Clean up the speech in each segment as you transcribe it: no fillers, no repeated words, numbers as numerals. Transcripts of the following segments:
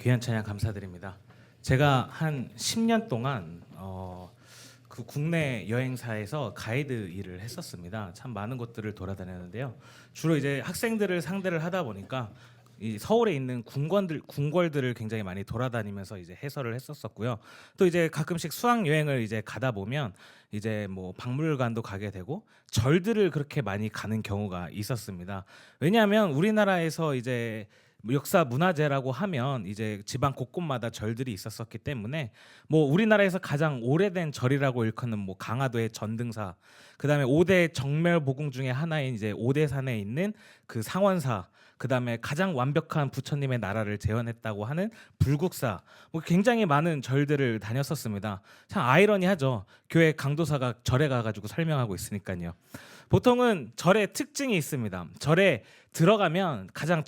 귀한 찬양 감사드립니다. 제가 한 10년 동안 그 국내 여행사에서 가이드 일을 했었습니다. 참 많은 곳들을 돌아다녔는데요. 주로 이제 학생들을 상대를 하다 보니까 이 서울에 있는 궁궐들을 굉장히 많이 돌아다니면서 이제 해설을 했었었고요. 또 이제 가끔씩 수학 여행을 이제 가다 보면 이제 뭐 박물관도 가게 되고 절들을 그렇게 많이 가는 경우가 있었습니다. 왜냐하면 우리나라에서 이제 역사 문화재라고 하면 이제 지방 곳곳마다 절들이 있었었기 때문에 뭐 우리나라에서 가장 오래된 절이라고 일컫는 뭐 강화도의 전등사, 그다음에 5대 정멸보궁 중에 하나인 이제 오대산에 있는 그 상원사, 그다음에 가장 완벽한 부처님의 나라를 재현했다고 하는 불국사, 뭐 굉장히 많은 절들을 다녔었습니다. 참 아이러니하죠. 교회 강도사가 절에 가가지고 설명하고 있으니까요. 보통은 절의 특징이 있습니다. 절에 들어가면 가장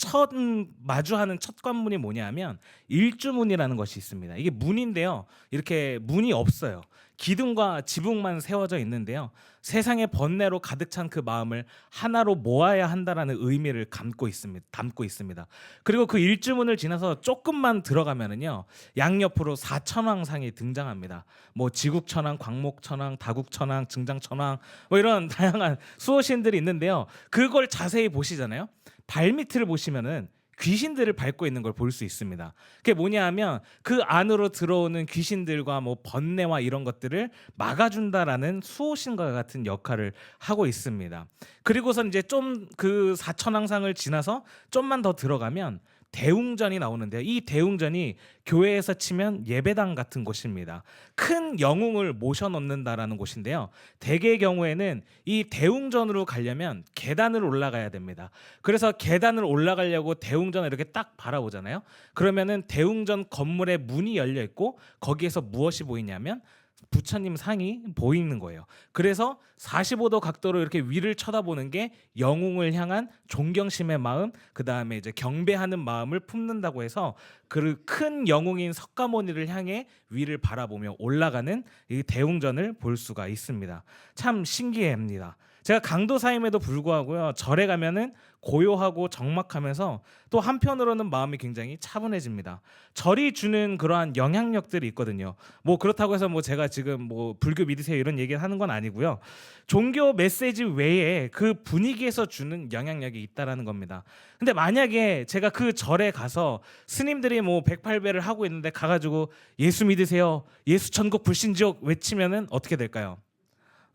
마주하는 첫 관문이 뭐냐면 일주문이라는 것이 있습니다. 이게 문인데요. 이렇게 문이 없어요. 기둥과 지붕만 세워져 있는데요. 세상의 번뇌로 가득 찬 그 마음을 하나로 모아야 한다라는 의미를 담고 있습니다. 그리고 그 일주문을 지나서 조금만 들어가면은요, 양옆으로 사천왕상이 등장합니다. 뭐 지국천왕, 광목천왕, 다국천왕, 증장천왕, 뭐 이런 다양한 수호신들이 있는데요. 그걸 자세히 보시잖아요. 발밑을 보시면은 귀신들을 밟고 있는 걸 볼 수 있습니다. 그게 뭐냐 하면 그 안으로 들어오는 귀신들과 뭐 번뇌와 이런 것들을 막아준다라는 수호신과 같은 역할을 하고 있습니다. 그리고선 이제 좀 그 사천왕상을 지나서 좀만 더 들어가면 대웅전이 나오는데요. 이 대웅전이 교회에서 치면 예배당 같은 곳입니다. 큰 영웅을 모셔놓는다라는 곳인데요. 대개의 경우에는 이 대웅전으로 가려면 계단을 올라가야 됩니다. 그래서 계단을 올라가려고 대웅전을 이렇게 딱 바라보잖아요. 그러면은 대웅전 건물에 문이 열려 있고 거기에서 무엇이 보이냐면 부처님 상이 보이는 거예요. 그래서 45도 각도로 이렇게 위를 쳐다보는 게 영웅을 향한 존경심의 마음, 그 다음에 이제 경배하는 마음을 품는다고 해서 그 큰 영웅인 석가모니를 향해 위를 바라보며 올라가는 이 대웅전을 볼 수가 있습니다. 참 신기합니다. 제가 강도사임에도 불구하고요, 절에 가면은 고요하고 적막하면서 또 한편으로는 마음이 굉장히 차분해집니다. 절이 주는 그러한 영향력들이 있거든요. 뭐 그렇다고 해서 뭐 제가 지금 뭐 불교 믿으세요 이런 얘기를 하는 건 아니고요. 종교 메시지 외에 그 분위기에서 주는 영향력이 있다라는 겁니다. 근데 만약에 제가 그 절에 가서 스님들이 뭐 108배를 하고 있는데 가가지고 예수 믿으세요, 예수 천국 불신지옥 외치면은 어떻게 될까요?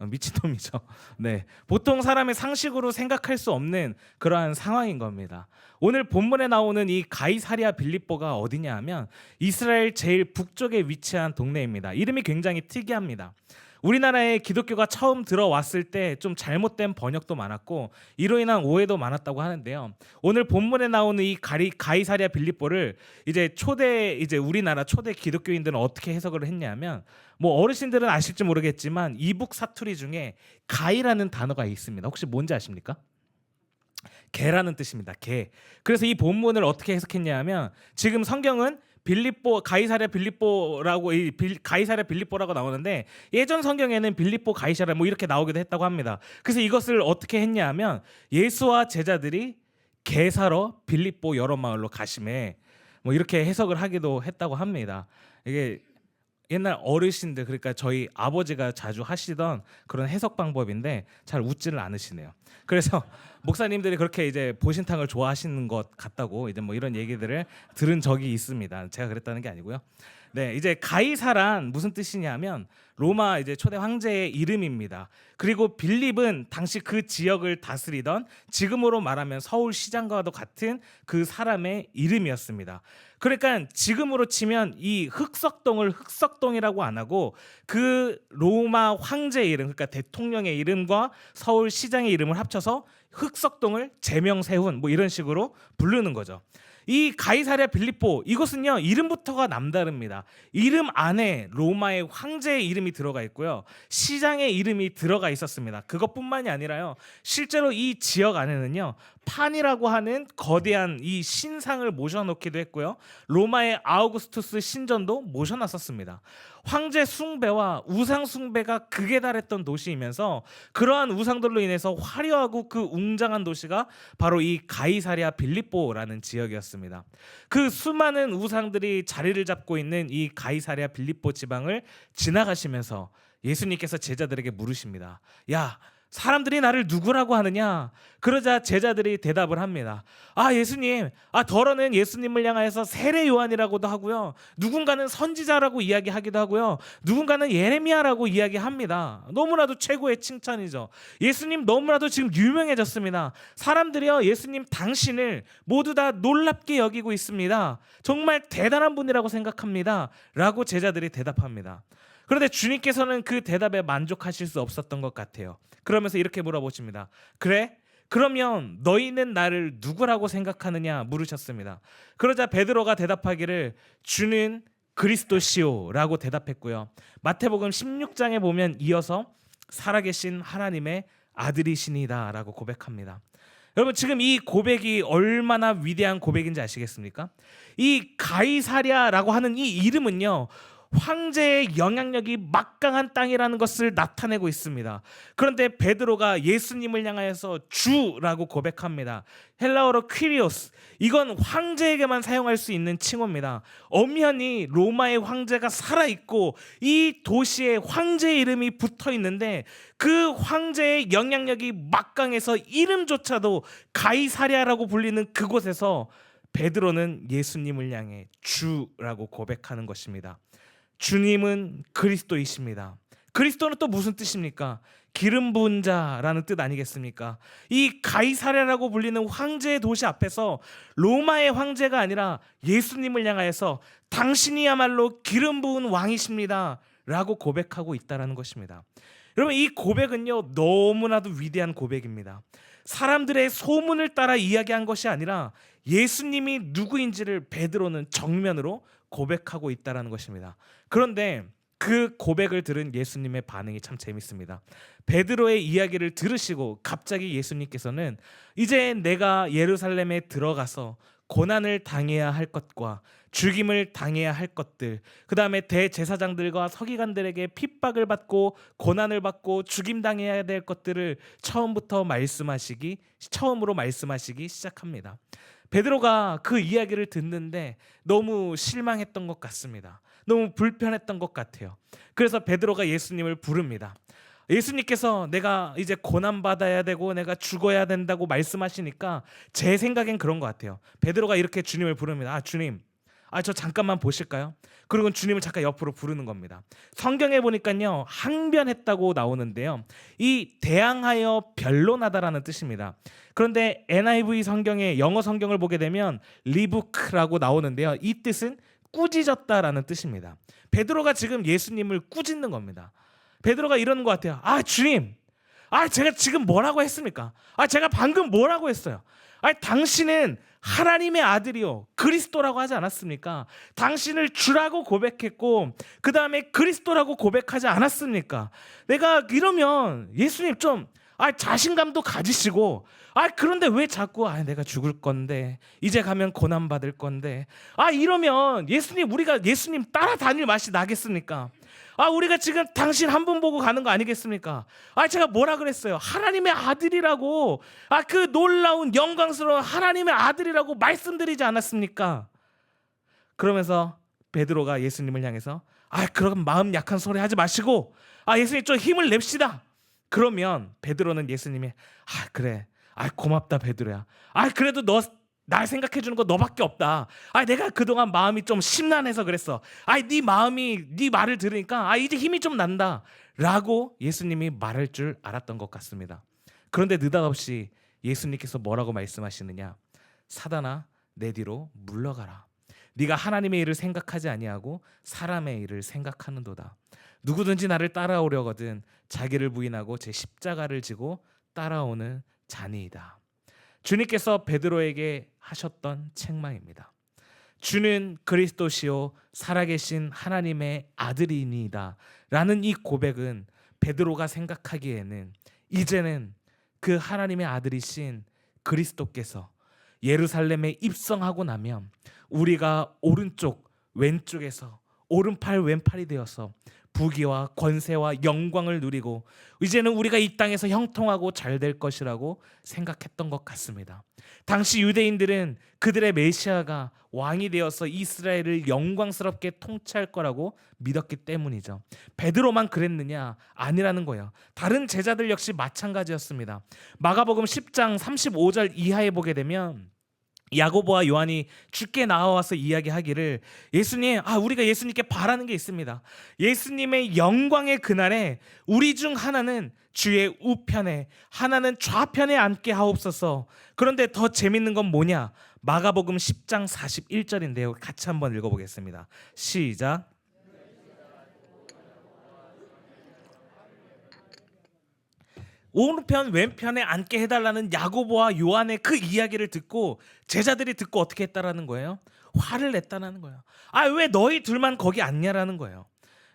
미친놈이죠. 네, 보통 사람의 상식으로 생각할 수 없는 그러한 상황인 겁니다. 오늘 본문에 나오는 이 가이사랴 빌립보가 어디냐 하면 이스라엘 제일 북쪽에 위치한 동네입니다. 이름이 굉장히 특이합니다. 우리나라에 기독교가 처음 들어왔을 때 좀 잘못된 번역도 많았고 이로 인한 오해도 많았다고 하는데요. 오늘 본문에 나오는 이 가이사랴 빌립보를 이제 우리나라 초대 기독교인들은 어떻게 해석을 했냐면, 뭐 어르신들은 아실지 모르겠지만 이북 사투리 중에 가이라는 단어가 있습니다. 혹시 뭔지 아십니까? 개라는 뜻입니다. 개. 그래서 이 본문을 어떻게 해석했냐면, 지금 성경은 가이사랴 빌립보라고 나오는데 예전 성경에는 빌립보 가이사랴 뭐 이렇게 나오기도 했다고 합니다. 그래서 이것을 어떻게 했냐면 예수와 제자들이 개 사러 빌립보 여러 마을로 가심에 뭐 이렇게 해석을 하기도 했다고 합니다. 이게 옛날 어르신들, 그러니까 저희 아버지가 자주 하시던 그런 해석 방법인데 잘 웃지를 않으시네요. 그래서 목사님들이 그렇게 이제 보신탕을 좋아하시는 것 같다고 이제 뭐 이런 얘기들을 들은 적이 있습니다. 제가 그랬다는 게 아니고요. 네, 이제 가이사란 무슨 뜻이냐면 로마 이제 초대 황제의 이름입니다. 그리고 빌립은 당시 그 지역을 다스리던, 지금으로 말하면 서울시장과도 같은 그 사람의 이름이었습니다. 그러니까 지금으로 치면 이 흑석동을 흑석동이라고 안 하고 그 로마 황제의 이름, 그러니까 대통령의 이름과 서울시장의 이름을 합쳐서 흑석동을 제명세훈 뭐 이런 식으로 부르는 거죠. 이 가이사랴 빌립보, 이것은요 이름부터가 남다릅니다. 이름 안에 로마의 황제의 이름이 들어가 있고요, 시장의 이름이 들어가 있었습니다. 그것뿐만이 아니라요, 실제로 이 지역 안에는요 판이라고 하는 거대한 이 신상을 모셔놓기도 했고요. 로마의 아우구스투스 신전도 모셔놨었습니다. 황제 숭배와 우상 숭배가 극에 달했던 도시이면서 그러한 우상들로 인해서 화려하고 그 웅장한 도시가 바로 이 가이사랴 빌립보라는 지역이었습니다. 그 수많은 우상들이 자리를 잡고 있는 이 가이사랴 빌립보 지방을 지나가시면서 예수님께서 제자들에게 물으십니다. 야, 사람들이 나를 누구라고 하느냐? 그러자 제자들이 대답을 합니다. 아, 예수님, 더러는 예수님을 향하여서 세례 요한이라고도 하고요, 누군가는 선지자라고 이야기하기도 하고요, 누군가는 예레미야라고 이야기합니다. 너무나도 최고의 칭찬이죠. 예수님 너무나도 지금 유명해졌습니다. 사람들이요, 예수님 당신을 모두 다 놀랍게 여기고 있습니다. 정말 대단한 분이라고 생각합니다. 라고 제자들이 대답합니다. 그런데 주님께서는 그 대답에 만족하실 수 없었던 것 같아요. 그러면서 이렇게 물어보십니다. 그래? 그러면 너희는 나를 누구라고 생각하느냐 물으셨습니다. 그러자 베드로가 대답하기를 주는 그리스도시오 라고 대답했고요. 마태복음 16장에 보면 이어서 살아계신 하나님의 아들이시니다 라고 고백합니다. 여러분, 지금 이 고백이 얼마나 위대한 고백인지 아시겠습니까? 이 가이사랴라고 하는 이 이름은요, 황제의 영향력이 막강한 땅이라는 것을 나타내고 있습니다. 그런데 베드로가 예수님을 향하여서 주라고 고백합니다. 헬라어로 퀴리오스, 이건 황제에게만 사용할 수 있는 칭호입니다. 엄연히 로마의 황제가 살아있고 이 도시에 황제의 이름이 붙어있는데 그 황제의 영향력이 막강해서 이름조차도 가이사랴라고 불리는 그곳에서 베드로는 예수님을 향해 주라고 고백하는 것입니다. 주님은 그리스도이십니다. 그리스도는 또 무슨 뜻입니까? 기름 부은 자라는 뜻 아니겠습니까? 이 가이사랴라고 불리는 황제의 도시 앞에서 로마의 황제가 아니라 예수님을 향하여서 당신이야말로 기름 부은 왕이십니다 라고 고백하고 있다는 것입니다. 여러분, 이 고백은요, 너무나도 위대한 고백입니다. 사람들의 소문을 따라 이야기한 것이 아니라 예수님이 누구인지를 베드로는 정면으로 고백하고 있다는 것입니다. 그런데 그 고백을 들은 예수님의 반응이 참 재밌습니다. 베드로의 이야기를 들으시고 갑자기 예수님께서는 이제 내가 예루살렘에 들어가서 고난을 당해야 할 것과 죽임을 당해야 할 것들, 그 다음에 대제사장들과 서기관들에게 핍박을 받고 고난을 받고 죽임당해야 될 것들을 처음으로 말씀하시기 시작합니다. 베드로가 그 이야기를 듣는데 너무 실망했던 것 같습니다. 너무 불편했던 것 같아요. 그래서 베드로가 예수님을 부릅니다. 예수님께서 내가 이제 고난받아야 되고 내가 죽어야 된다고 말씀하시니까 제 생각엔 그런 것 같아요. 베드로가 이렇게 주님을 부릅니다. 주님, 저 잠깐만 보실까요? 그리고 주님을 잠깐 옆으로 부르는 겁니다. 성경에 보니까요, 항변했다고 나오는데요, 이 대항하여 변론하다라는 뜻입니다. 그런데 NIV 성경의 영어 성경을 보게 되면 리부크라고 나오는데요, 이 뜻은 꾸짖었다라는 뜻입니다. 베드로가 지금 예수님을 꾸짖는 겁니다. 베드로가 이러는 것 같아요. 주님, 제가 지금 뭐라고 했습니까? 제가 방금 뭐라고 했어요? 당신은 하나님의 아들이요 그리스도라고 하지 않았습니까? 당신을 주라고 고백했고 그 다음에 그리스도라고 고백하지 않았습니까? 내가 이러면 예수님 좀 자신감도 가지시고 그런데 왜 자꾸 내가 죽을 건데 이제 가면 고난 받을 건데 이러면 예수님, 우리가 예수님 따라다닐 맛이 나겠습니까? 우리가 지금 당신 한 분 보고 가는 거 아니겠습니까? 제가 뭐라 그랬어요? 하나님의 아들이라고, 그 놀라운 영광스러운 하나님의 아들이라고 말씀드리지 않았습니까? 그러면서 베드로가 예수님을 향해서 그럼 마음 약한 소리 하지 마시고 예수님 좀 힘을 냅시다. 그러면 베드로는 예수님이 그래, 고맙다 베드로야. 그래도 너 날 생각해 주는 거 너밖에 없다. 내가 그동안 마음이 좀 심란해서 그랬어. 네 말을 들으니까 이제 힘이 좀 난다 라고 예수님이 말할 줄 알았던 것 같습니다. 그런데 느닷없이 예수님께서 뭐라고 말씀하시느냐? 사단아, 내 뒤로 물러가라. 네가 하나님의 일을 생각하지 아니하고 사람의 일을 생각하는도다. 누구든지 나를 따라오려거든 자기를 부인하고 제 십자가를 지고 따라오는 자니이다. 주님께서 베드로에게 하셨던 책망입니다. 주는 그리스도시요 살아계신 하나님의 아들이니이다 라는 이 고백은 베드로가 생각하기에는 이제는 그 하나님의 아들이신 그리스도께서 예루살렘에 입성하고 나면 우리가 오른쪽 왼쪽에서 오른팔 왼팔이 되어서 부귀와 권세와 영광을 누리고 이제는 우리가 이 땅에서 형통하고 잘 될 것이라고 생각했던 것 같습니다. 당시 유대인들은 그들의 메시아가 왕이 되어서 이스라엘을 영광스럽게 통치할 거라고 믿었기 때문이죠. 베드로만 그랬느냐? 아니라는 거예요. 다른 제자들 역시 마찬가지였습니다. 마가복음 10장 35절 이하에 보게 되면 야고보와 요한이 주께 나와서 이야기하기를 예수님, 우리가 예수님께 바라는 게 있습니다. 예수님의 영광의 그날에 우리 중 하나는 주의 우편에 하나는 좌편에 앉게 하옵소서. 그런데 더 재밌는 건 뭐냐? 마가복음 10장 41절인데요. 같이 한번 읽어보겠습니다. 시작. 오른편 왼편에 앉게 해달라는 야고보와 요한의 그 이야기를 듣고 제자들이 듣고 어떻게 했다라는 거예요? 화를 냈다는 거예요. 왜 너희 둘만 거기 앉냐라는 거예요.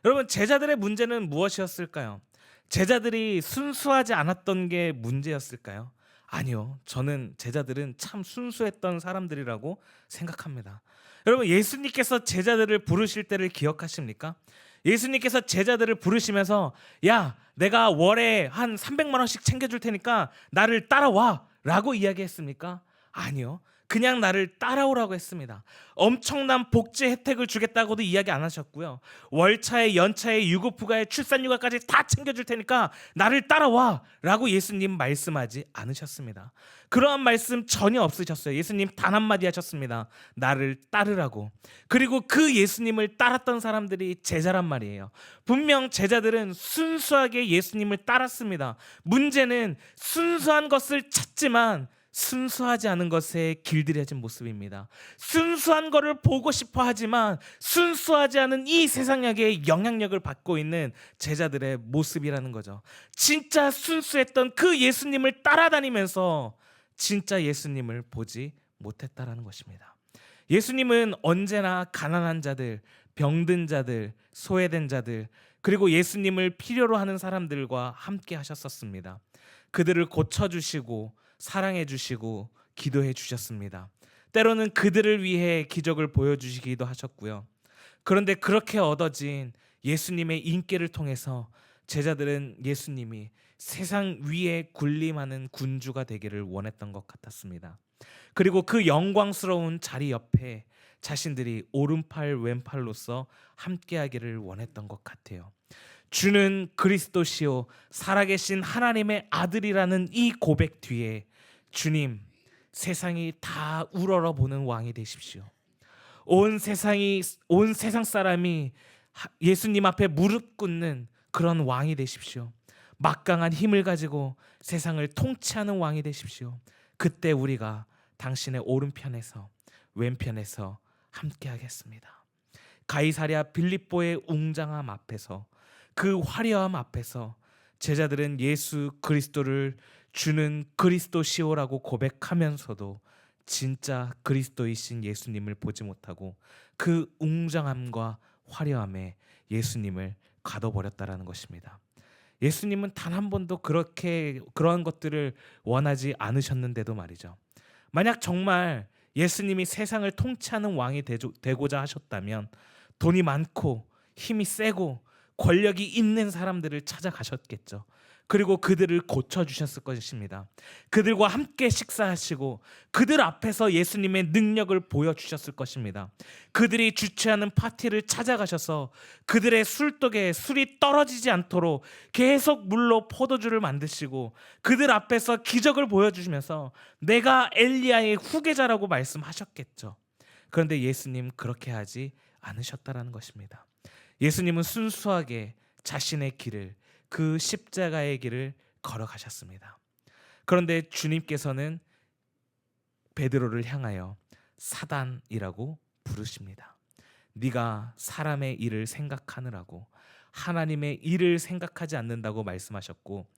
여러분, 제자들의 문제는 무엇이었을까요? 제자들이 순수하지 않았던 게 문제였을까요? 아니요. 저는 제자들은 참 순수했던 사람들이라고 생각합니다. 여러분, 예수님께서 제자들을 부르실 때를 기억하십니까? 예수님께서 제자들을 부르시면서 야, 내가 월에 한 300만 원씩 챙겨줄 테니까 나를 따라와 라고 이야기했습니까? 아니요. 그냥 나를 따라오라고 했습니다. 엄청난 복지 혜택을 주겠다고도 이야기 안 하셨고요. 월차에 연차에 유급휴가에 출산휴가까지 다 챙겨줄 테니까 나를 따라와 라고 예수님 말씀하지 않으셨습니다. 그러한 말씀 전혀 없으셨어요. 예수님 단 한마디 하셨습니다. 나를 따르라고. 그리고 그 예수님을 따랐던 사람들이 제자란 말이에요. 분명 제자들은 순수하게 예수님을 따랐습니다. 문제는 순수한 것을 찾지만 순수하지 않은 것에 길들여진 모습입니다. 순수한 것을 보고 싶어 하지만 순수하지 않은 이 세상에 영향력을 받고 있는 제자들의 모습이라는 거죠. 진짜 순수했던 그 예수님을 따라다니면서 진짜 예수님을 보지 못했다라는 것입니다. 예수님은 언제나 가난한 자들, 병든 자들, 소외된 자들, 그리고 예수님을 필요로 하는 사람들과 함께 하셨었습니다. 그들을 고쳐주시고 사랑해 주시고 기도해 주셨습니다. 때로는 그들을 위해 기적을 보여주시기도 하셨고요. 그런데 그렇게 얻어진 예수님의 인기를 통해서 제자들은 예수님이 세상 위에 군림하는 군주가 되기를 원했던 것 같았습니다. 그리고 그 영광스러운 자리 옆에 자신들이 오른팔 왼팔로서 함께하기를 원했던 것 같아요. 주는 그리스도시요 살아계신 하나님의 아들이라는 이 고백 뒤에 주님, 세상이 다 우러러보는 왕이 되십시오. 온 세상 사람이 예수님 앞에 무릎 꿇는 그런 왕이 되십시오. 막강한 힘을 가지고 세상을 통치하는 왕이 되십시오. 그때 우리가 당신의 오른편에서 왼편에서 함께하겠습니다. 가이사랴 빌립보의 웅장함 앞에서, 그 화려함 앞에서 제자들은 예수 그리스도를 주는 그리스도시오라고 고백하면서도 진짜 그리스도이신 예수님을 보지 못하고 그 웅장함과 화려함에 예수님을 가둬버렸다라는 것입니다. 예수님은 단 한 번도 그러한 것들을 원하지 않으셨는데도 말이죠. 만약 정말 예수님이 세상을 통치하는 왕이 되고자 하셨다면 돈이 많고 힘이 세고 권력이 있는 사람들을 찾아가셨겠죠. 그리고 그들을 고쳐주셨을 것입니다. 그들과 함께 식사하시고 그들 앞에서 예수님의 능력을 보여주셨을 것입니다. 그들이 주최하는 파티를 찾아가셔서 그들의 술독에 술이 떨어지지 않도록 계속 물로 포도주를 만드시고 그들 앞에서 기적을 보여주시면서 내가 엘리야의 후계자라고 말씀하셨겠죠. 그런데 예수님 그렇게 하지 않으셨다라는 것입니다. 예수님은 순수하게 자신의 길을, 그 십자가의 길을 걸어가셨습니다. 그런데 주님께서는 베드로를 향하여 사단이라고 부르십니다. 네가 사람의 일을 생각하느라고 하나님의 일을 생각하지 않는다고 말씀하셨고,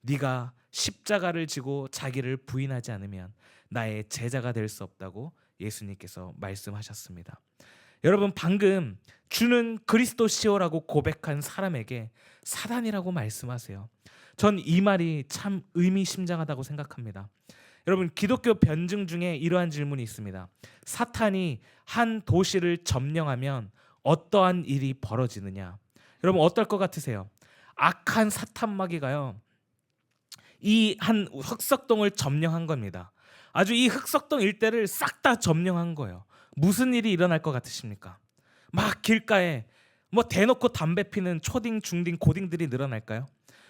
네가 십자가를 지고 자기를 부인하지 않으면 나의 제자가 될 수 없다고 예수님께서 말씀하셨습니다. 여러분, 방금 주는 그리스도시오라고 고백한 사람에게 사단이라고 말씀하세요. 전 이 말이 참 의미심장하다고 생각합니다. 여러분, 기독교 변증 중에 이러한 질문이 있습니다. 사탄이 한 도시를 점령하면 어떠한 일이 벌어지느냐? 여러분, 어떨 것 같으세요? 악한 사탄 마귀가요, 이 한 흑석동을 점령한 겁니다. 아주 이 흑석동 일대를 싹 다 점령한 거예요. 무슨 일이 일어날 것 같으십니까? 막 길가에 뭐 대놓고 담배 피는 초딩, 중딩, 고딩들이 늘어날까요?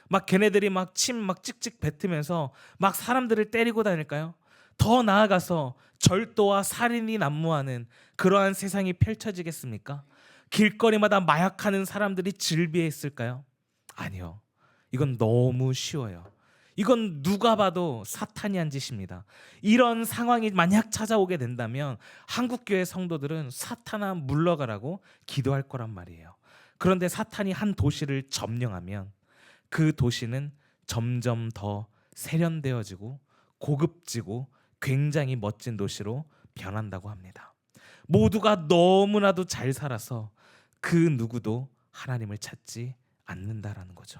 막 걔네들이 막 침 막 찍찍 뱉으면서 막 사람들을 때리고 다닐까요? 더 나아가서 절도와 살인이 난무하는 그러한 세상이 펼쳐지겠습니까? 길거리마다 마약하는 사람들이 즐비했을까요? 아니요. 이건 너무 쉬워요. 이건 누가 봐도 사탄이 한 짓입니다. 이런 상황이 만약 찾아오게 된다면 한국교회 성도들은 사탄아 물러가라고 기도할 거란 말이에요. 그런데 사탄이 한 도시를 점령하면 그 도시는 점점 더 세련되어지고 고급지고 굉장히 멋진 도시로 변한다고 합니다. 모두가 너무나도 잘 살아서 그 누구도 하나님을 찾지 않는다라는 거죠.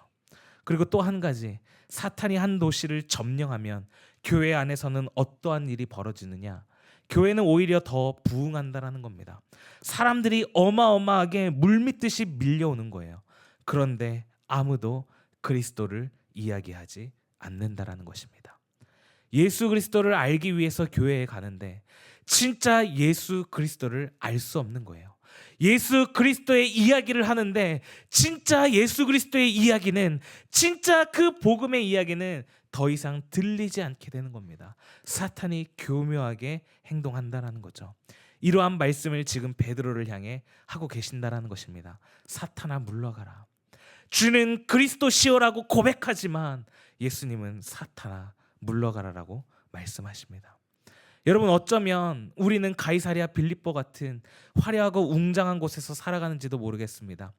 그리고 또 한 가지, 사탄이 한 도시를 점령하면 교회 안에서는 어떠한 일이 벌어지느냐? 교회는 오히려 더 부흥한다라는 겁니다. 사람들이 어마어마하게 물밀듯이 밀려오는 거예요. 그런데 아무도 그리스도를 이야기하지 않는다라는 것입니다. 예수 그리스도를 알기 위해서 교회에 가는데 진짜 예수 그리스도를 알 수 없는 거예요. 예수 그리스도의 이야기를 하는데 진짜 예수 그리스도의 이야기는, 진짜 그 복음의 이야기는 더 이상 들리지 않게 되는 겁니다. 사탄이 교묘하게 행동한다라는 거죠. 이러한 말씀을 지금 베드로를 향해 하고 계신다라는 것입니다. 사탄아 물러가라. 주는 그리스도시오라고 고백하지만 예수님은 사탄아 물러가라라고 말씀하십니다. 여러분, 어쩌면 우리는 가이사랴 빌립보 같은 화려하고 웅장한 곳에서 살아가는지도 모르겠습니다.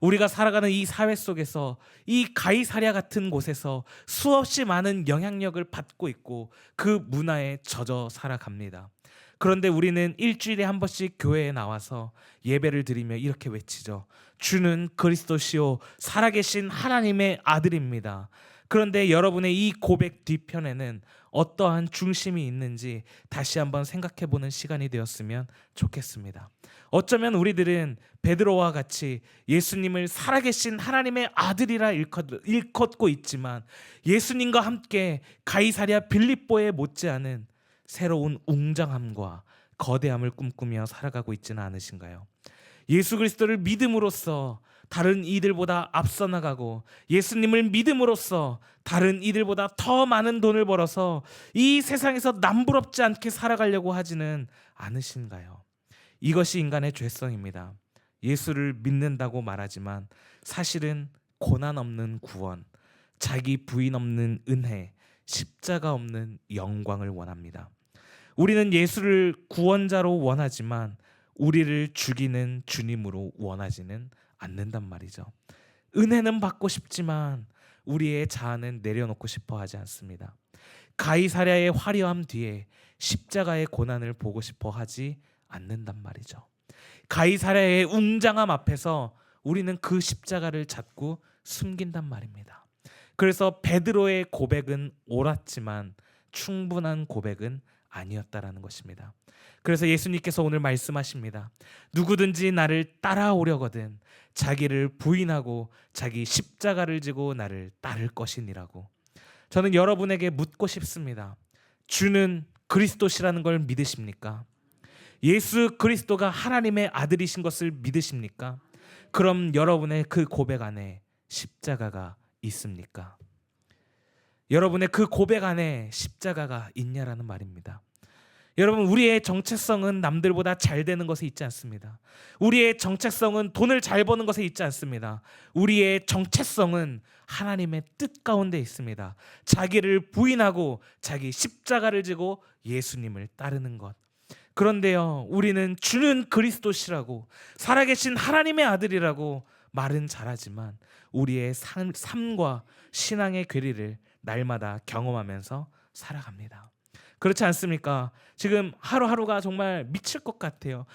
우리가 살아가는 이 사회 속에서 이 가이사랴 같은 곳에서 수없이 많은 영향력을 받고 있고 그 문화에 젖어 살아갑니다. 그런데 우리는 일주일에 한 번씩 교회에 나와서 예배를 드리며 이렇게 외치죠. 주는 그리스도시요 살아계신 하나님의 아들입니다. 그런데 여러분의 이 고백 뒤편에는 어떠한 중심이 있는지 다시 한번 생각해보는 시간이 되었으면 좋겠습니다. 어쩌면 우리들은 베드로와 같이 예수님을 살아계신 하나님의 아들이라 일컫고 있지만 예수님과 함께 가이사랴 빌립보에 못지않은 새로운 웅장함과 거대함을 꿈꾸며 살아가고 있지는 않으신가요? 예수 그리스도를 믿음으로써 다른 이들보다 앞서 나가고 예수님을 믿음으로써 다른 이들보다 더 많은 돈을 벌어서 이 세상에서 남부럽지 않게 살아가려고 하지는 않으신가요? 이것이 인간의 죄성입니다. 예수를 믿는다고 말하지만 사실은 고난 없는 구원, 자기 부인 없는 은혜, 십자가 없는 영광을 원합니다. 우리는 예수를 구원자로 원하지만 우리를 죽이는 주님으로 원하지는 않는단 말이죠. 은혜는 받고 싶지만 우리의 자아는 내려놓고 싶어 하지 않습니다. 가이사랴의 화려함 뒤에 십자가의 고난을 보고 싶어 하지 않는단 말이죠. 가이사랴의 웅장함 앞에서 우리는 그 십자가를 잡고 숨긴단 말입니다. 그래서 베드로의 고백은 옳았지만 충분한 고백은 아니었다라는 것입니다. 그래서 예수님께서 오늘 말씀하십니다. 누구든지 나를 따라오려거든 자기를 부인하고 자기 십자가를 지고 나를 따를 것이니라고. 저는 여러분에게 묻고 싶습니다. 주는 그리스도시라는 걸 믿으십니까? 예수 그리스도가 하나님의 아들이신 것을 믿으십니까? 그럼 여러분의 그 고백 안에 십자가가 있습니까? 여러분의 그 고백 안에 십자가가 있냐라는 말입니다. 여러분, 우리의 정체성은 남들보다 잘 되는 것에 있지 않습니다. 우리의 정체성은 돈을 잘 버는 것에 있지 않습니다. 우리의 정체성은 하나님의 뜻 가운데 있습니다. 자기를 부인하고 자기 십자가를 지고 예수님을 따르는 것. 그런데요, 우리는 주는 그리스도시라고 살아계신 하나님의 아들이라고 말은 잘하지만 우리의 삶과 신앙의 괴리를 날마다 경험하면서 살아갑니다. 그렇지 않습니까? 지금 하루하루가 정말 미칠 것 같아요.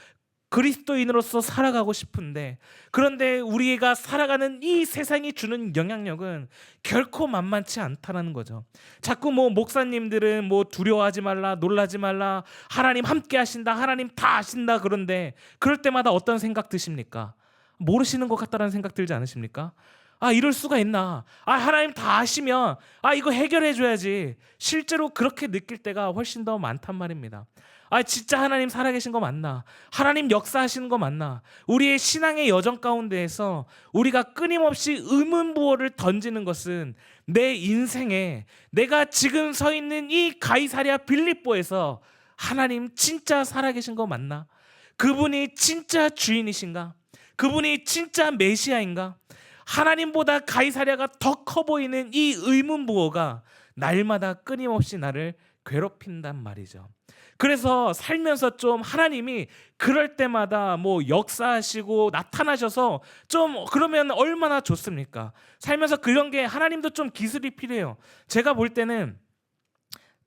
그리스도인으로서 살아가고 싶은데, 그런데 우리가 살아가는 이 세상이 주는 영향력은 결코 만만치 않다는 거죠. 자꾸 목사님들은 두려워하지 말라, 놀라지 말라, 하나님 함께 하신다, 하나님 다 아신다, 그런데 그럴 때마다 어떤 생각 드십니까? 모르시는 것 같다는 생각 들지 않으십니까? 이럴 수가 있나? 하나님 다 아시면 이거 해결해 줘야지. 실제로 그렇게 느낄 때가 훨씬 더 많단 말입니다. 진짜 하나님 살아계신 거 맞나? 하나님 역사하시는 거 맞나? 우리의 신앙의 여정 가운데에서 우리가 끊임없이 의문부호를 던지는 것은 내 인생에 내가 지금 서 있는 이 가이사랴 빌립보에서 하나님 진짜 살아계신 거 맞나? 그분이 진짜 주인이신가? 그분이 진짜 메시아인가? 하나님보다 가이사랴가 더 커 보이는 이 의문부호가 날마다 끊임없이 나를 괴롭힌단 말이죠. 그래서 살면서 좀 하나님이 그럴 때마다 역사하시고 나타나셔서 좀 그러면 얼마나 좋습니까? 살면서 그런 게 하나님도 좀 기술이 필요해요. 제가 볼 때는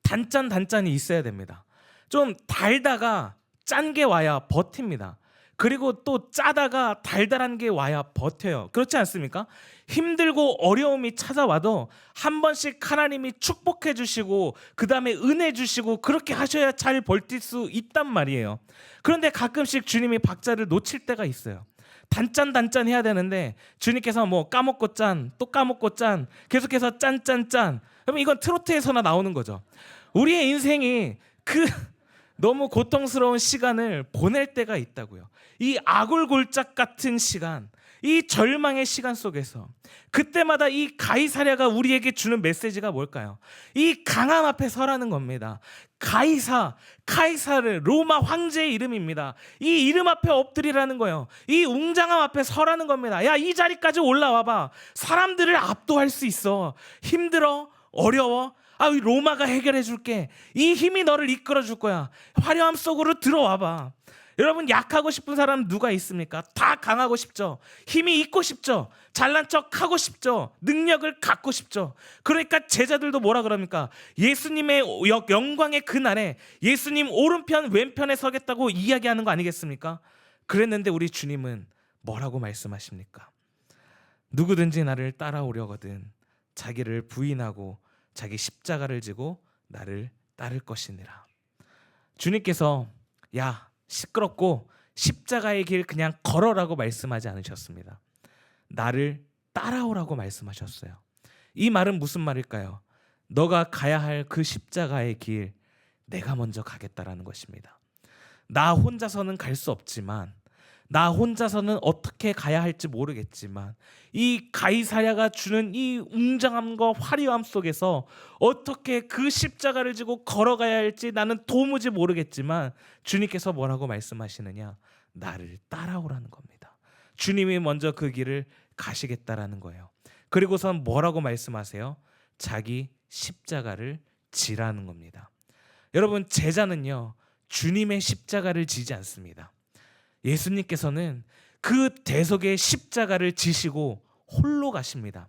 단짠이 있어야 됩니다. 좀 달다가 짠 게 와야 버팁니다. 그리고 또 짜다가 달달한 게 와야 버텨요. 그렇지 않습니까? 힘들고 어려움이 찾아와도 한 번씩 하나님이 축복해 주시고 그 다음에 은혜 주시고 그렇게 하셔야 잘 버틸 수 있단 말이에요. 그런데 가끔씩 주님이 박자를 놓칠 때가 있어요. 단짠 해야 되는데 주님께서 까먹고 짠, 또 까먹고 짠, 계속해서 짠. 그러면 이건 트로트에서나 나오는 거죠. 우리의 인생이 너무 고통스러운 시간을 보낼 때가 있다고요. 이 아굴골짝 같은 시간, 이 절망의 시간 속에서 그때마다 이 가이사랴가 우리에게 주는 메시지가 뭘까요? 이 강함 앞에 서라는 겁니다. 카이사르, 로마 황제의 이름입니다. 이 이름 앞에 엎드리라는 거예요. 이 웅장함 앞에 서라는 겁니다. 야, 이 자리까지 올라와봐. 사람들을 압도할 수 있어. 힘들어? 어려워? 로마가 해결해 줄게. 이 힘이 너를 이끌어 줄 거야. 화려함 속으로 들어와봐. 여러분, 약하고 싶은 사람 누가 있습니까? 다 강하고 싶죠. 힘이 있고 싶죠. 잘난 척 하고 싶죠. 능력을 갖고 싶죠. 그러니까 제자들도 뭐라 그럽니까? 예수님의 영광의 그날에 예수님 오른편 왼편에 서겠다고 이야기하는 거 아니겠습니까? 그랬는데 우리 주님은 뭐라고 말씀하십니까? 누구든지 나를 따라오려거든 자기를 부인하고 자기 십자가를 지고 나를 따를 것이니라. 주님께서 시끄럽고 십자가의 길 그냥 걸어라고 말씀하지 않으셨습니다. 나를 따라오라고 말씀하셨어요. 이 말은 무슨 말일까요? 너가 가야 할 그 십자가의 길 내가 먼저 가겠다라는 것입니다. 나 혼자서는 갈 수 없지만, 나 혼자서는 어떻게 가야 할지 모르겠지만, 이 가이사랴가 주는 이 웅장함과 화려함 속에서 어떻게 그 십자가를 지고 걸어가야 할지 나는 도무지 모르겠지만 주님께서 뭐라고 말씀하시느냐? 나를 따라오라는 겁니다. 주님이 먼저 그 길을 가시겠다라는 거예요. 그리고선 뭐라고 말씀하세요? 자기 십자가를 지라는 겁니다. 여러분, 제자는요 주님의 십자가를 지지 않습니다. 예수님께서는 그 대속의 십자가를 지시고 홀로 가십니다.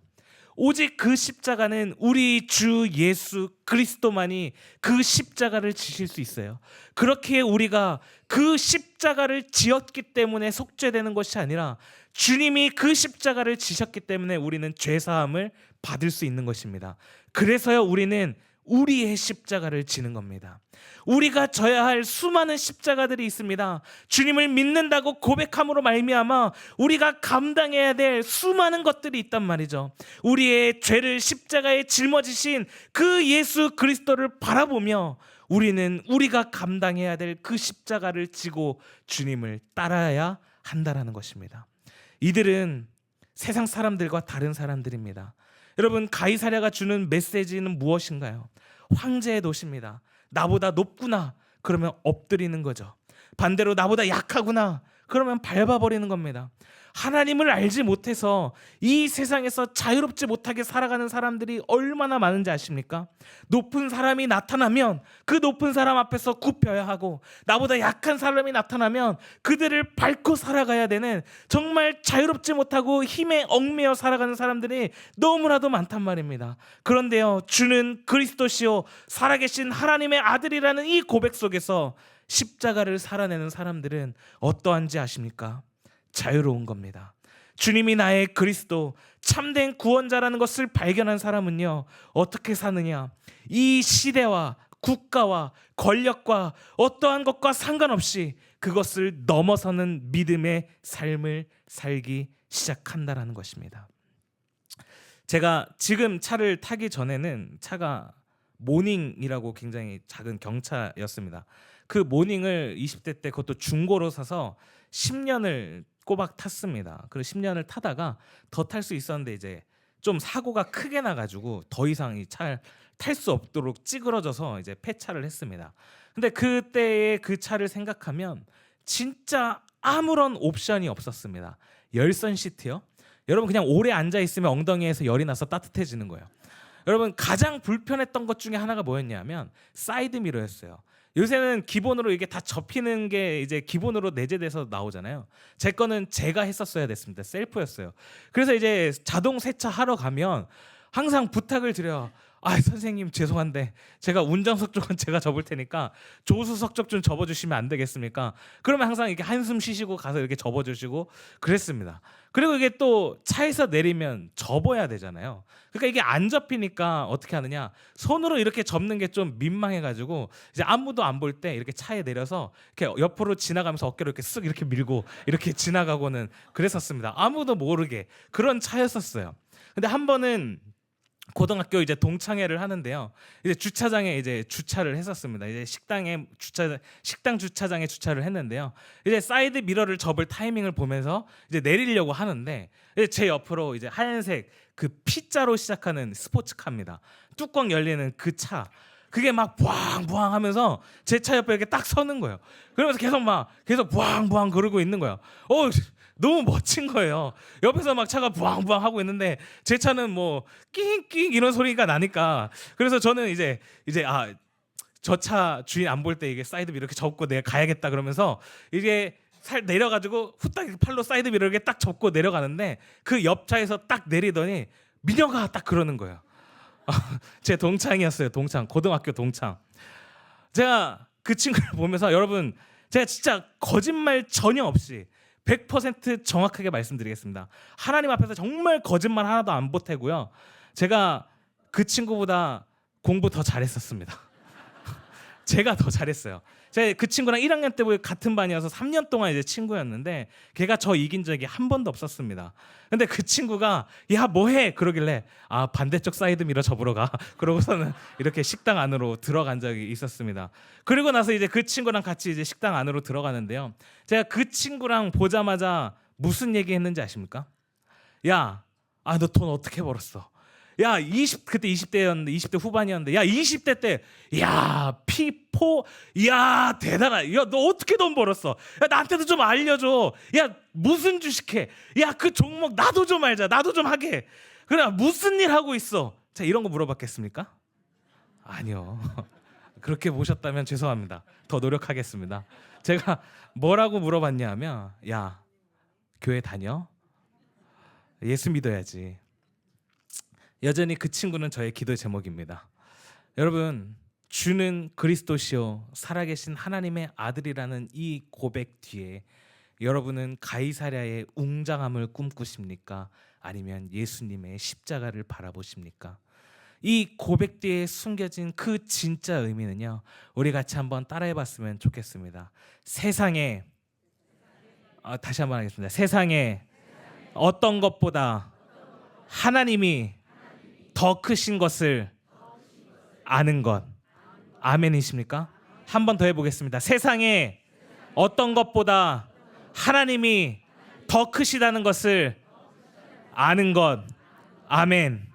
오직 그 십자가는 우리 주 예수 그리스도만이 그 십자가를 지실 수 있어요. 그렇게 우리가 그 십자가를 지었기 때문에 속죄되는 것이 아니라 주님이 그 십자가를 지셨기 때문에 우리는 죄사함을 받을 수 있는 것입니다. 그래서요 우리는 우리의 십자가를 지는 겁니다. 우리가 져야 할 수많은 십자가들이 있습니다. 주님을 믿는다고 고백함으로 말미암아 우리가 감당해야 될 수많은 것들이 있단 말이죠. 우리의 죄를 십자가에 짊어지신 그 예수 그리스도를 바라보며 우리는 우리가 감당해야 될 그 십자가를 지고 주님을 따라야 한다라는 것입니다. 이들은 세상 사람들과 다른 사람들입니다. 여러분, 가이사랴가 주는 메시지는 무엇인가요? 황제의 도시입니다. 나보다 높구나 그러면 엎드리는 거죠. 반대로 나보다 약하구나 그러면 밟아버리는 겁니다. 하나님을 알지 못해서 이 세상에서 자유롭지 못하게 살아가는 사람들이 얼마나 많은지 아십니까? 높은 사람이 나타나면 그 높은 사람 앞에서 굽혀야 하고, 나보다 약한 사람이 나타나면 그들을 밟고 살아가야 되는, 정말 자유롭지 못하고 힘에 얽매여 살아가는 사람들이 너무나도 많단 말입니다. 그런데요, 주는 그리스도시요 살아계신 하나님의 아들이라는 이 고백 속에서 십자가를 살아내는 사람들은 어떠한지 아십니까? 자유로운 겁니다. 주님이 나의 그리스도, 참된 구원자라는 것을 발견한 사람은요, 어떻게 사느냐? 이 시대와 국가와 권력과 어떠한 것과 상관없이 그것을 넘어서는 믿음의 삶을 살기 시작한다라는 것입니다. 제가 지금 차를 타기 전에는 차가 모닝이라고 굉장히 작은 경차였습니다. 그 모닝을 20대 때 그것도 중고로 사서 10년을 꼬박 탔습니다. 그리고 10년을 타다가 더 탈 수 있었는데 이제 좀 사고가 크게 나가지고 더 이상 이 차를 탈 수 없도록 찌그러져서 이제 폐차를 했습니다. 근데 그때의 그 차를 생각하면 진짜 아무런 옵션이 없었습니다. 열선 시트요. 여러분 그냥 오래 앉아 있으면 엉덩이에서 열이 나서 따뜻해지는 거예요. 여러분 가장 불편했던 것 중에 하나가 뭐였냐면 사이드 미러였어요. 요새는 기본으로 이게 다 접히는 게 이제 기본으로 내재돼서 나오잖아요. 제 거는 제가 했었어야 됐습니다. 셀프였어요. 그래서 이제 자동 세차 하러 가면 항상 부탁을 드려요. 아 선생님 죄송한데 제가 운전석 쪽은 제가 접을 테니까 조수석 쪽 좀 접어주시면 안 되겠습니까? 그러면 항상 이렇게 한숨 쉬시고 가서 이렇게 접어주시고 그랬습니다. 그리고 이게 또 차에서 내리면 접어야 되잖아요. 그러니까 이게 안 접히니까 어떻게 하느냐, 손으로 이렇게 접는 게 좀 민망해가지고 이제 아무도 안 볼 때 이렇게 차에 내려서 이렇게 옆으로 지나가면서 어깨로 이렇게 쓱 이렇게 밀고 이렇게 지나가고는 그랬었습니다. 아무도 모르게 그런 차였었어요. 근데 한 번은 고등학교 이제 동창회를 하는데요. 이제 주차장에 이제 주차를 했었습니다. 이제 식당 주차장에 주차를 했는데요. 이제 사이드 미러를 접을 타이밍을 보면서 이제 내리려고 하는데 이제 제 옆으로 이제 하얀색 그 P자로 시작하는 스포츠카입니다. 뚜껑 열리는 그 차. 그게 막 부앙부앙 하면서 제 차 옆에 이렇게 딱 서는 거예요. 그러면서 계속 부앙부앙 그러고 있는 거예요. 너무 멋진 거예요. 옆에서 막 차가 부앙부앙 하고 있는데 제 차는 뭐 낑낑 이런 소리가 나니까, 그래서 저는 이제 저 차 주인 안 볼 때 이게 사이드 미러 이렇게 접고 내가 가야겠다 그러면서 이게 살 내려가지고 후딱 팔로 사이드 미러 이렇게 딱 접고 내려가는데 그 옆차에서 딱 내리더니 미녀가 딱 그러는 거예요. 제 동창이었어요. 동창, 고등학교 동창. 제가 그 친구를 보면서, 여러분 제가 진짜 거짓말 전혀 없이 100% 정확하게 말씀드리겠습니다. 하나님 앞에서 정말 거짓말 하나도 안 보태고요. 제가 그 친구보다 공부 더 잘했었습니다. 제가 더 잘했어요. 제가 그 친구랑 1학년 때부터 같은 반이어서 3년 동안 이제 친구였는데 걔가 저 이긴 적이 한 번도 없었습니다. 근데 그 친구가 야 뭐해 그러길래 반대쪽 사이드 미러 접으러 가 그러고서는 이렇게 식당 안으로 들어간 적이 있었습니다. 그리고 나서 이제 그 친구랑 같이 이제 식당 안으로 들어가는데요. 제가 그 친구랑 보자마자 무슨 얘기 했는지 아십니까? 야, 너 돈 어떻게 벌었어? 야, 그때 20대였는데 20대 후반이었는데 야 20대 때 야 P4 야 대단하다. 야 너 어떻게 돈 벌었어? 야 나한테도 좀 알려줘. 야 무슨 주식해? 야 그 종목 나도 좀 알자. 나도 좀 하게. 그래 무슨 일 하고 있어? 자 이런 거 물어봤겠습니까? 아니요. 그렇게 보셨다면 죄송합니다. 더 노력하겠습니다. 제가 뭐라고 물어봤냐면 야 교회 다녀? 예수 믿어야지. 여전히 그 친구는 저의 기도의 제목입니다. 여러분, 주는 그리스도시요 살아계신 하나님의 아들이라는 이 고백 뒤에 여러분은 가이사랴의 웅장함을 꿈꾸십니까? 아니면 예수님의 십자가를 바라보십니까? 이 고백 뒤에 숨겨진 그 진짜 의미는요, 우리 같이 한번 따라해봤으면 좋겠습니다. 세상에 다시 한번 하겠습니다. 세상에 어떤 것보다 하나님이 더 크신 것을 아는 것. 아멘이십니까? 한 번 더 해보겠습니다. 세상에 어떤 것보다 하나님이 더 크시다는 것을 아는 것. 아멘.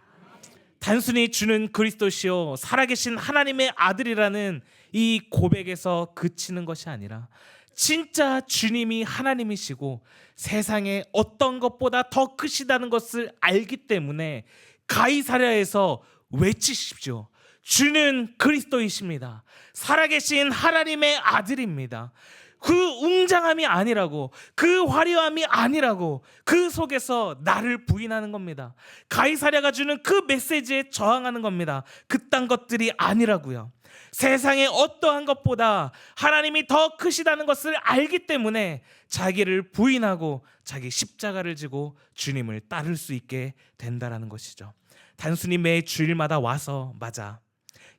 단순히 주는 그리스도시요 살아계신 하나님의 아들이라는 이 고백에서 그치는 것이 아니라 진짜 주님이 하나님이시고 세상에 어떤 것보다 더 크시다는 것을 알기 때문에 가이사랴에서 외치십시오. 주는 그리스도이십니다. 살아계신 하나님의 아들입니다. 그 웅장함이 아니라고, 그 화려함이 아니라고, 그 속에서 나를 부인하는 겁니다. 가이사랴가 주는 그 메시지에 저항하는 겁니다. 그딴 것들이 아니라고요. 세상에 어떠한 것보다 하나님이 더 크시다는 것을 알기 때문에 자기를 부인하고 자기 십자가를 지고 주님을 따를 수 있게 된다라는 것이죠. 단순히 매 주일마다 와서 맞아,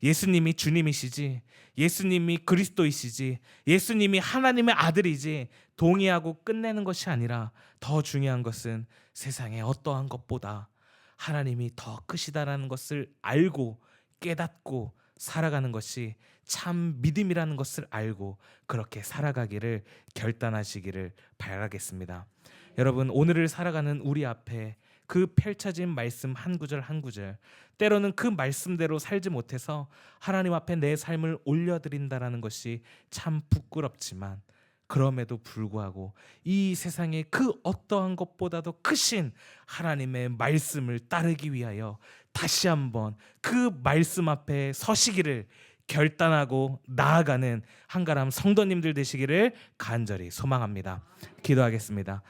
예수님이 주님이시지, 예수님이 그리스도이시지, 예수님이 하나님의 아들이지 동의하고 끝내는 것이 아니라 더 중요한 것은 세상에 어떠한 것보다 하나님이 더 크시다라는 것을 알고 깨닫고 살아가는 것이 참 믿음이라는 것을 알고 그렇게 살아가기를 결단하시기를 바라겠습니다. 여러분, 오늘을 살아가는 우리 앞에 그 펼쳐진 말씀 한 구절 한 구절, 때로는 그 말씀대로 살지 못해서 하나님 앞에 내 삶을 올려드린다라는 것이 참 부끄럽지만, 그럼에도 불구하고 이 세상의 그 어떠한 것보다도 크신 하나님의 말씀을 따르기 위하여 다시 한번 그 말씀 앞에 서시기를 결단하고 나아가는 한가람 성도님들 되시기를 간절히 소망합니다. 기도하겠습니다.